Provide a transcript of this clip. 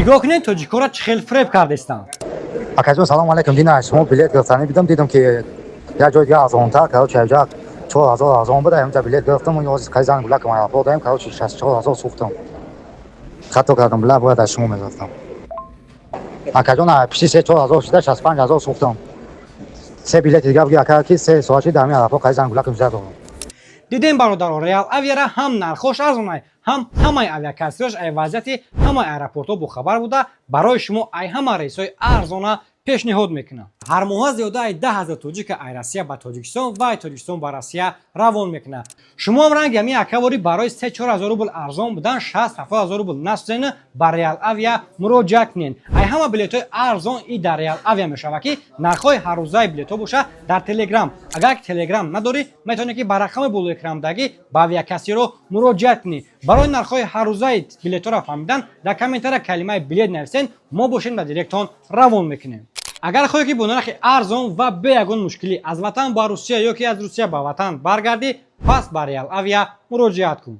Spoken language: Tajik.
نگاه کنید تاجیک‌ها را چه خیلی فریب کردستند. اکاجون سلام علیکم دینا شما بلیت گرفتنی دیدم که یا جای دیگه از اون تا که چهجا 4000 از اون بده اونجا بلیت گرفتم و یوز کایزان بلاک ما بودم که 64000 سوختم خطا کردم بلا باید از شما میگفتم اکاجون پیش 4000 شده 65000 سوختم سه بلیت دیگه بگی اکا کی سه سواشی دامی علفا کایزان بلاک میزدم دیدیم برادران ریال авиара هم нархош арзон هم ҳамаи авиакассиёш ай вазъияти ҳамаи аэропортҳо бохабар буда барои шумо ай ҳама рейсҳои арзона пешниҳод мекунам. ҳар моҳа зиёда ай 10000 тоҷика ай Россия ба Тоҷикистон ва ай Тоҷикистон ба Россия равон мекунад. шумо ҳам ранги ҳамин акавори барои 3-4 рубл арзон будан 60-70 рубл насузена ба Реал Авиа муроҷиат кунед. ай ҳама билетҳои арзон и дар Реал Авиа мешавад ки нархҳои ҳаррӯзаи билетҳо боша дар Телеграм. агар Телеграм надорӣ метавонӣ ки ба рақами болои экранамдагӣ ба авиакассиёро муроҷиат кунӣ. барои нархҳои ҳаррӯзаи билетҳоро фаҳмидан дар комментария калимаи билет нависен мо бошем ба директон равон мекунем. агар хоҳӣ ки бо нархи арзон ва бе ягон мушкилӣ аз ватан ба Русия ё ки аз Русия ба ватан баргардӣ пас ба Реал Авиа муроҷиат кун.